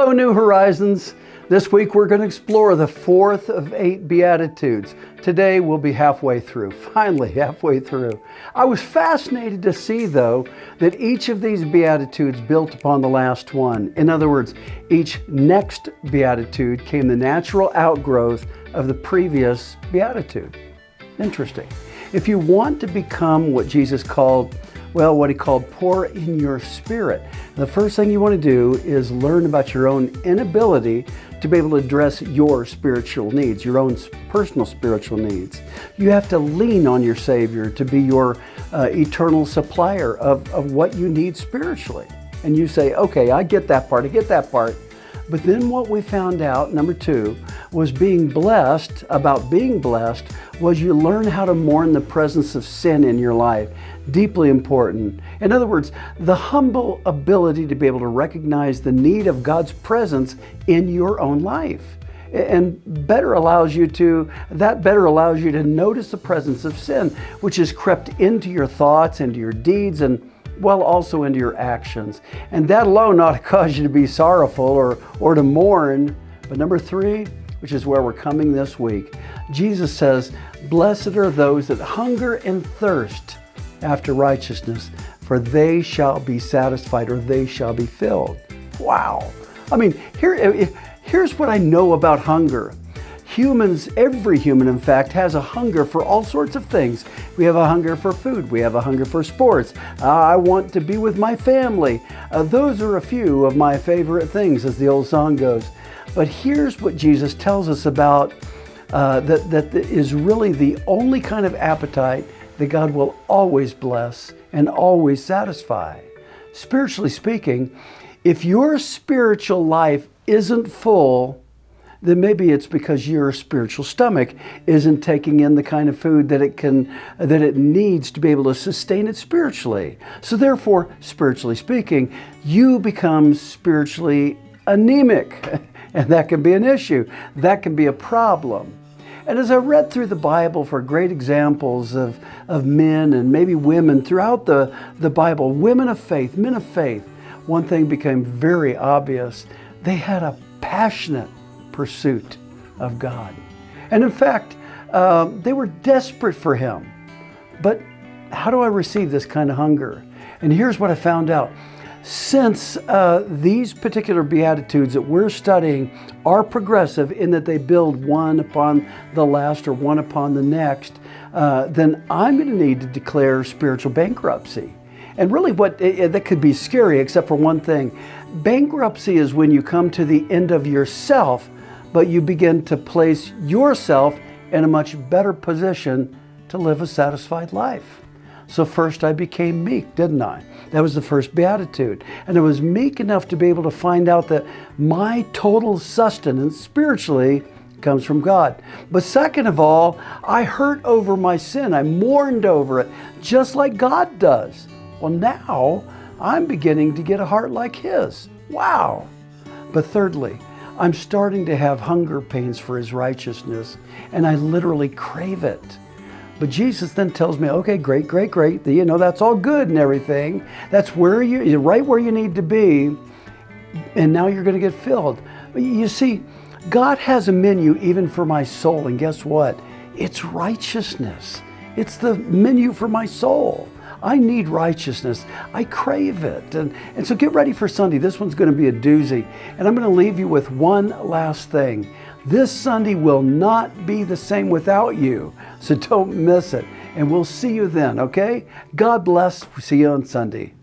Hello, New Horizons. This week we're going to explore the fourth of 8 Beatitudes. Today we'll be halfway through, finally halfway through. I was fascinated to see, though, that each of these Beatitudes built upon the last one. In other words, each next Beatitude came the natural outgrowth of the previous Beatitude. Interesting. If you want to become what Jesus called, what he called poor in your spirit, the first thing you want to do is learn about your own inability to be able to address your spiritual needs, your own personal spiritual needs. You have to lean on your Savior to be your eternal supplier of what you need spiritually. And you say, okay, I get that part. But then what we found out, number 2, was being blessed was you learn how to mourn the presence of sin in your life. Deeply important. In other words, the humble ability to be able to recognize the need of God's presence in your own life. And better allows you to notice the presence of sin, which has crept into your thoughts, into your deeds, and also into your actions. And that alone ought to cause you to be sorrowful or to mourn. But number 3, which is where we're coming this week, Jesus says, "Blessed are those that hunger and thirst after righteousness, for they shall be satisfied," or they shall be filled. Wow. I mean, here's what I know about hunger. Humans, every human in fact, has a hunger for all sorts of things. We have a hunger for food. We have a hunger for sports. I want to be with my family. Those are a few of my favorite things, as the old song goes. But here's what Jesus tells us about that is really the only kind of appetite that God will always bless and always satisfy. Spiritually speaking, if your spiritual life isn't full, then maybe it's because your spiritual stomach isn't taking in the kind of food that it needs to be able to sustain it spiritually. So therefore, spiritually speaking, you become spiritually anemic. And that can be an issue. That can be a problem. And as I read through the Bible for great examples of men and maybe women throughout the Bible, women of faith, men of faith, one thing became very obvious. They had a passionate pursuit of God. And in fact, they were desperate for Him. But how do I receive this kind of hunger? And here's what I found out. Since these particular Beatitudes that we're studying are progressive in that they build one upon the last or one upon the next, then I'm going to need to declare spiritual bankruptcy. And really that could be scary except for one thing. Bankruptcy is when you come to the end of yourself, but you begin to place yourself in a much better position to live a satisfied life. So first I became meek, didn't I? That was the first Beatitude. And I was meek enough to be able to find out that my total sustenance spiritually comes from God. But second of all, I hurt over my sin. I mourned over it, just like God does. Well, now I'm beginning to get a heart like His. Wow. But thirdly, I'm starting to have hunger pains for His righteousness, and I literally crave it. But Jesus then tells me, okay, great. That's all good and everything. That's you're right where you need to be. And now you're going to get filled. But you see, God has a menu even for my soul. And guess what? It's righteousness. It's the menu for my soul. I need righteousness. I crave it. And so get ready for Sunday. This one's going to be a doozy. And I'm going to leave you with one last thing. This Sunday will not be the same without you. So don't miss it. And we'll see you then, okay? God bless. We'll see you on Sunday.